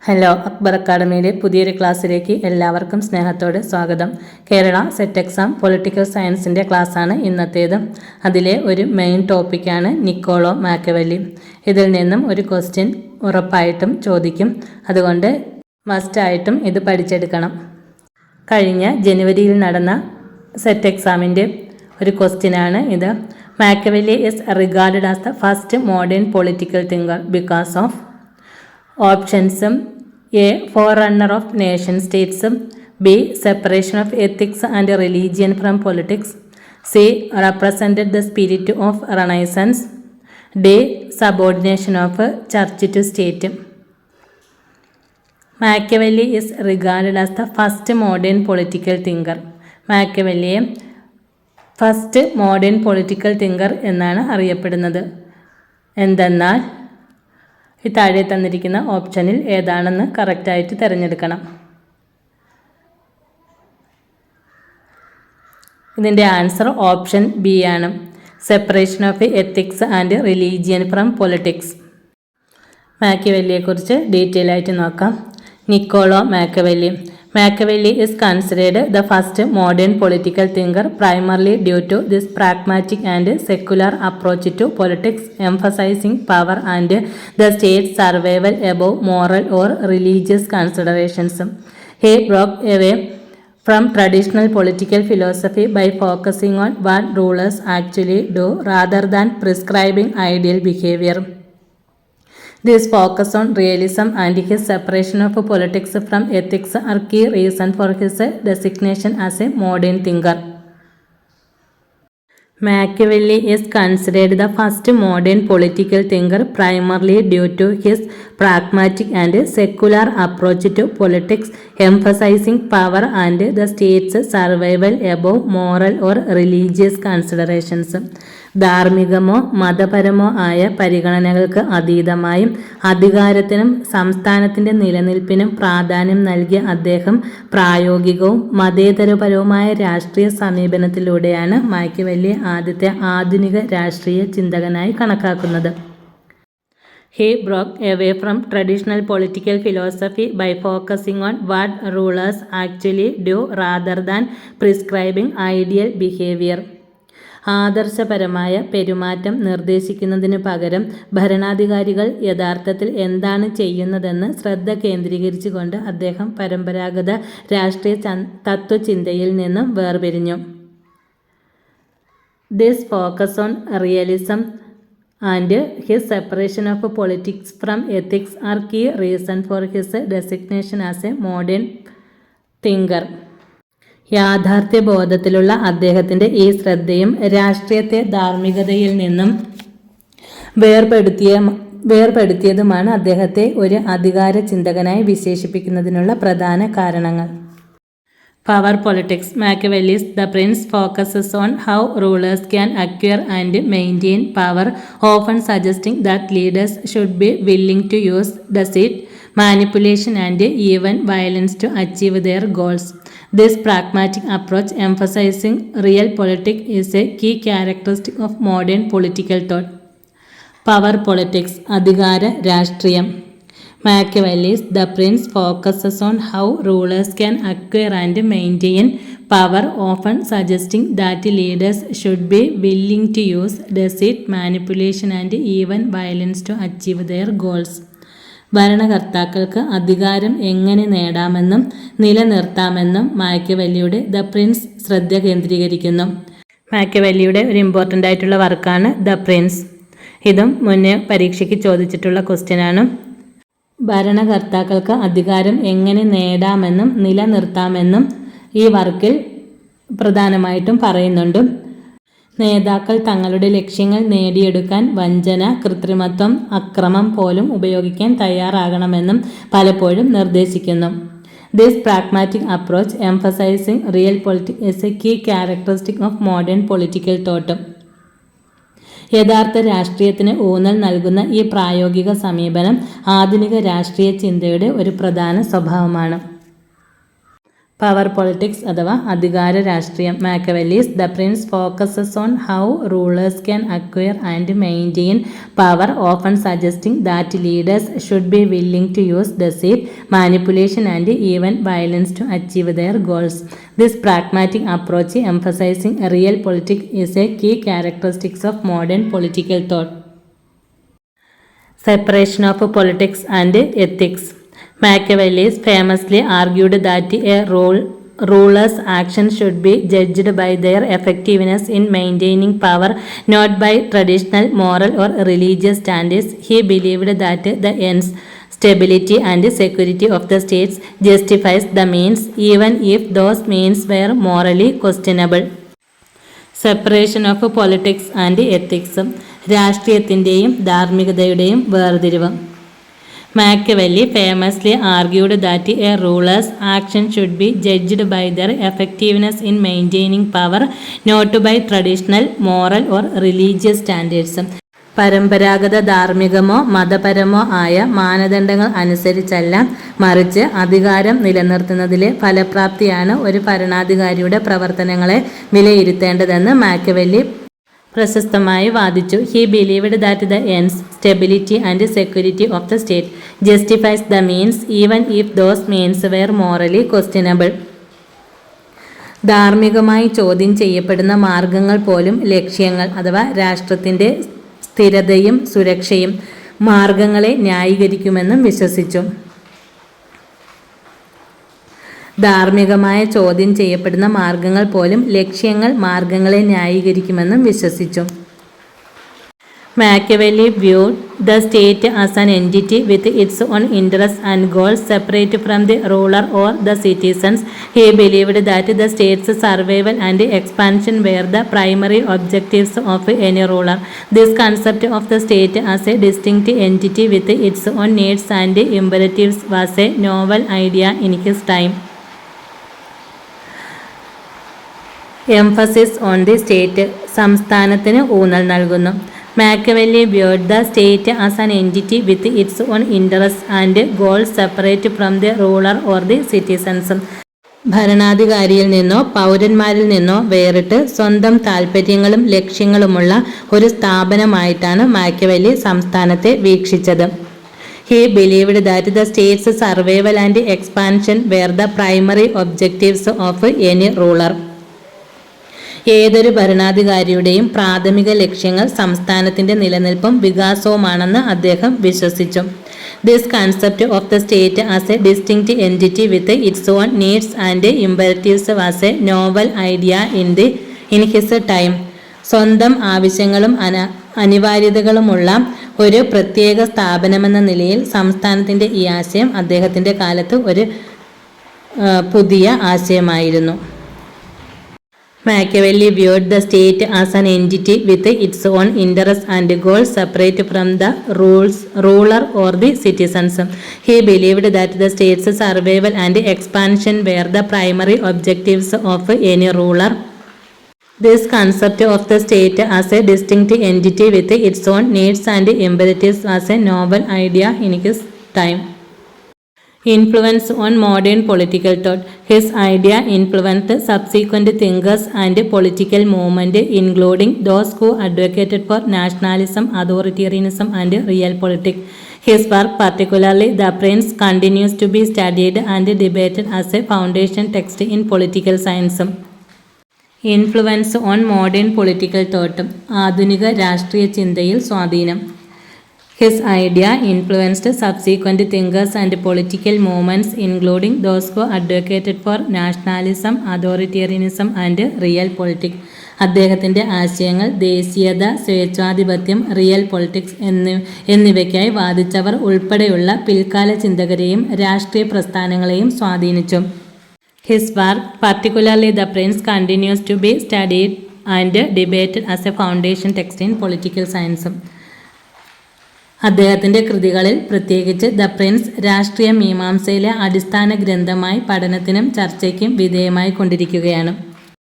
Hello, Akbar അക്കാഡമിയിലെ പുതിയൊരു ക്ലാസ്സിലേക്ക് എല്ലാവർക്കും സ്നേഹത്തോടെ സ്വാഗതം. കേരള സെറ്റ് എക്സാം പൊളിറ്റിക്കൽ സയൻസിൻ്റെ ക്ലാസ്സാണ് ഇന്നത്തേത്. അതിലെ ഒരു മെയിൻ ടോപ്പിക്കാണ് നിക്കോളോ മാക്കിയവെല്ലി. ഇതിൽ നിന്നും ഒരു ക്വസ്റ്റ്യൻ ഉറപ്പായിട്ടും ചോദിക്കും. അതുകൊണ്ട് മസ്റ്റായിട്ടും ഇത് പഠിച്ചെടുക്കണം. കഴിഞ്ഞ ജനുവരിയിൽ നടന്ന സെറ്റ് എക്സാമിൻ്റെ ഒരു ക്വസ്റ്റ്യനാണ് ഇത്. Machiavelli is regarded as the first modern political thinker because of ഓപ്ഷൻസും എ ഫോർറണ്ണർ ഓഫ് നേഷൻ സ്റ്റേറ്റ്സും, B separation of ethics and religion from politics, C represented the spirit of renaissance, D subordination of church to state. Machiavelli is regarded as the first modern political thinker. മാക്കിയവെല്ലിയെ first modern political thinker എന്നാണ് അറിയപ്പെടുന്നത്. എന്തെന്നാൽ ഈ താഴെ തന്നിരിക്കുന്ന ഓപ്ഷനിൽ ഏതാണെന്ന് കറക്റ്റായിട്ട് തിരഞ്ഞെടുക്കണം. ഇതിൻ്റെ ആൻസർ ഓപ്ഷൻ ബി ആണ്. Separation of ethics and religion from politics. മാക്കിയവെല്ലിയെക്കുറിച്ച് detail ആയിട്ട് നോക്കാം. Niccolo Machiavelli. Machiavelli is considered the first modern political thinker primarily due to this pragmatic and secular approach to politics, emphasizing power and the state's survival above moral or religious considerations. He broke away from traditional political philosophy by focusing on what rulers actually do rather than prescribing ideal behavior. This focus on realism and his separation of politics from ethics are key reasons for his designation as a modern thinker. Machiavelli is considered the first modern political thinker primarily due to his pragmatic and secular approach to politics, emphasizing power and the state's survival above moral or religious considerations. ധാർമ്മികമോ മതപരമോ ആയ പരിഗണനകൾക്ക് അതീതമായും അധികാരത്തിനും സംസ്ഥാനത്തിൻ്റെ നിലനിൽപ്പിനും പ്രാധാന്യം നൽകിയ അദ്ദേഹം പ്രായോഗികവും മതേതരപരവുമായ രാഷ്ട്രീയ സമീപനത്തിലൂടെയാണ് Machiavelli ആദ്യത്തെ ആധുനിക രാഷ്ട്രീയ ചിന്തകനായി കണക്കാക്കുന്നത്. He broke away from traditional political philosophy by focusing on what rulers actually do rather than prescribing ideal behavior. ആദർശപരമായ പെരുമാറ്റം നിർദ്ദേശിക്കുന്നതിന് പകരം ഭരണാധികാരികൾ യഥാർത്ഥത്തിൽ എന്താണ് ചെയ്യുന്നതെന്ന് ശ്രദ്ധ കേന്ദ്രീകരിച്ചുകൊണ്ട് അദ്ദേഹം പരമ്പരാഗത രാഷ്ട്രീയ തത്വചിന്തയിൽ നിന്നും വേർപിരിഞ്ഞു. This focus on realism and his separation of politics from ethics are key reason for his designation as a modern thinker. യാഥാർത്ഥ്യബോധത്തിലുള്ള അദ്ദേഹത്തിൻ്റെ ഈ ശ്രദ്ധയും രാഷ്ട്രീയത്തെ ധാർമ്മികതയിൽ നിന്നും വേർപെടുത്തിയതുമാണ് അദ്ദേഹത്തെ ഒരു അധികാര ചിന്തകനായി വിശേഷിപ്പിക്കുന്നതിനുള്ള പ്രധാന കാരണങ്ങൾ. Power politics. Machiavelli's The Prince focuses on how rulers can acquire and maintain power, often suggesting that leaders should be willing to use deceit, manipulation and even violence to achieve their goals. This pragmatic approach, emphasizing real politics, is a key characteristic of modern political thought. Power politics. അധികാര രാഷ്ട്രീയം. Machiavelli's The Prince focuses on how rulers can acquire and maintain power, often suggesting that leaders should be willing to use deceit, manipulation and even violence to achieve their goals. ഭരണകർത്താക്കൾക്ക് അധികാരം എങ്ങനെ നേടാമെന്നും നിലനിർത്താമെന്നും മാക്കിയവെല്ലിയുടെ the Prince ശ്രദ്ധ കേന്ദ്രീകരിക്കുന്നു. മാക്കിയവെല്ലിയുടെ ഒരു important ആയിട്ടുള്ള വർക്കാണ് the Prince. ഇതും മുന്നേ പരീക്ഷയ്ക്ക് ചോദിച്ചിട്ടുള്ള ക്വസ്റ്റ്യനാണ്. ഭരണകർത്താക്കൾക്ക് അധികാരം എങ്ങനെ നേടാമെന്നും നിലനിർത്താമെന്നും ഈ വർക്കിൽ പ്രധാനമായിട്ടും പറയുന്നുണ്ട്. നേതാക്കൾ തങ്ങളുടെ ലക്ഷ്യങ്ങൾ നേടിയെടുക്കാൻ വഞ്ചന, കൃത്രിമത്വം, അക്രമം പോലും ഉപയോഗിക്കാൻ തയ്യാറാകണമെന്നും പലപ്പോഴും നിർദ്ദേശിക്കുന്നു. This pragmatic approach, emphasising real politics, is a key characteristic of modern political thought. യഥാർത്ഥ രാഷ്ട്രീയത്തിന് ഊന്നൽ നൽകുന്ന ഈ പ്രായോഗിക സമീപനം ആധുനിക രാഷ്ട്രീയ ചിന്തയുടെ ഒരു പ്രധാന സ്വഭാവമാണ്. പവർ പൊളിറ്റിക്സ് അഥവാ അധികാര രാഷ്ട്രീയം. Machiavelli's the prince focuses on how rulers can acquire and maintain power, often suggesting that leaders should be willing to use deceit, manipulation and even violence to achieve their goals. This pragmatic approach, emphasizing real politics, is a key characteristic of modern political thought. Separation of politics and ethics. Machiavelli famously argued that a ruler's actions should be judged by their effectiveness in maintaining power, not by traditional moral or religious standards. He believed that the ends, stability and security of the states justifies the means, even if those means were morally questionable. Separation of politics and ethics. രാഷ്ട്രീയത്തിൻ്റെയും ധാർമ്മികതയുടെയും വേർതിരിവ്. Machiavelli famously argued that a ruler's action should be judged by their effectiveness in maintaining power, not by traditional moral or religious standards. പരമ്പരാഗത ധാർമ്മികമോ മതപരമോ ആയ മാനദണ്ഡങ്ങൾ അനുസരിച്ചല്ല, മറിച്ച് അധികാരം നിലനിർത്തുന്നതിലെ ഫലപ്രാപ്തിയാണ് ഒരു ഭരണാധികാരിയുടെ പ്രവർത്തനങ്ങളെ വിലയിരുത്തേണ്ടതെന്ന് മാക്കിയവെല്ലി പ്രശസ്തമായി വാദിച്ചു. He believed that the ends, stability and security of the state justifies the means, even if those means were morally questionable. ധാർമ്മികമായി ചോദ്യം ചെയ്യപ്പെടുന്ന മാർഗങ്ങൾ പോലും ലക്ഷ്യങ്ങൾ അഥവാ രാഷ്ട്രത്തിൻ്റെ സ്ഥിരതയും സുരക്ഷയും മാർഗങ്ങളെ ന്യായീകരിക്കുമെന്നും വിശ്വസിച്ചു. ധാർമ്മികമായ ചോദ്യം ചെയ്യപ്പെടുന്ന മാർഗങ്ങൾ പോലും ലക്ഷ്യങ്ങൾ മാർഗങ്ങളെ ന്യായീകരിക്കുമെന്നും വിശ്വസിച്ചു. Machiavelli viewed the state as an entity with its own interests and goals, separate from the ruler or the citizens. He believed that the state's survival and expansion were the primary objectives of any ruler. This concept of the state as a distinct entity with its own needs and imperatives was a novel idea in his time. Emphasis on the state. സംസ്ഥാനത്തിന് ഊന്നൽ നൽകുന്നു. Machiavelli viewed the state as an entity with its own interests and goals, separate from the ruler or the citizens. ഭരണാധികാരിയിൽ നിന്നോ പൗരന്മാരിൽ നിന്നോ വേറിട്ട് സ്വന്തം താൽപ്പര്യങ്ങളും ലക്ഷ്യങ്ങളുമുള്ള ഒരു സ്ഥാപനമായിട്ടാണ് Machiavelli സംസ്ഥാനത്തെ വീക്ഷിച്ചത്. He believed that the state's survival and expansion were the primary objectives of any ruler. ഏതൊരു ഭരണാധികാരിയുടെയും പ്രാഥമിക ലക്ഷ്യങ്ങൾ സംസ്ഥാനത്തിൻ്റെ നിലനിൽപ്പും വികാസവുമാണെന്ന് അദ്ദേഹം വിശ്വസിച്ചു. This concept of the state as a distinct entity with its own needs and imperatives was a novel idea in his time. സ്വന്തം ആവശ്യങ്ങളും അനിവാര്യതകളുമുള്ള ഒരു പ്രത്യേക സ്ഥാപനമെന്ന നിലയിൽ സംസ്ഥാനത്തിൻ്റെ ഈ ആശയം അദ്ദേഹത്തിൻ്റെ കാലത്ത് ഒരു പുതിയ ആശയമായിരുന്നു. Machiavelli viewed the state as an entity with its own interests and goals, separate from the ruler or the citizens. He believed that the state's survival and expansion were the primary objectives of any ruler. This concept of the state as a distinct entity with its own needs and imperatives was a novel idea in his time. Influence on modern political thought. His idea influenced subsequent thinkers and political movement, including those who advocated for nationalism, authoritarianism, and realpolitik. His work, particularly The Prince, continues to be studied and debated as a foundation text in political science. Influence on modern political thought. ആധുനിക രാഷ്ട്രീയ ചിന്തയിൽ സ്വാധീനം. His idea influenced subsequent thinkers and political movements, including those who advocated for nationalism, authoritarianism, and realpolitik. അദ്ദേഹത്തിൻ്റെ ആശയങ്ങൾ ദേശീയത, സ്വേച്ഛാധിപത്യം, real politics എന്നിവയ്ക്കായി വാദിച്ചവർ ഉൾപ്പെടെയുള്ള പിൽക്കാല ചിന്തകരെയും രാഷ്ട്രീയ പ്രസ്ഥാനങ്ങളെയും സ്വാധീനിച്ചു. His work, particularly The Prince, continues to be studied and debated as a foundation text in political science. അദ്ദേഹത്തിൻ്റെ കൃതികളിൽ പ്രത്യേകിച്ച് ദ പ്രിൻസ് രാഷ്ട്രീയ മീമാംസയിലെ അടിസ്ഥാന ഗ്രന്ഥമായി പഠനത്തിനും ചർച്ചയ്ക്കും വിധേയമായി കൊണ്ടിരിക്കുകയാണ്.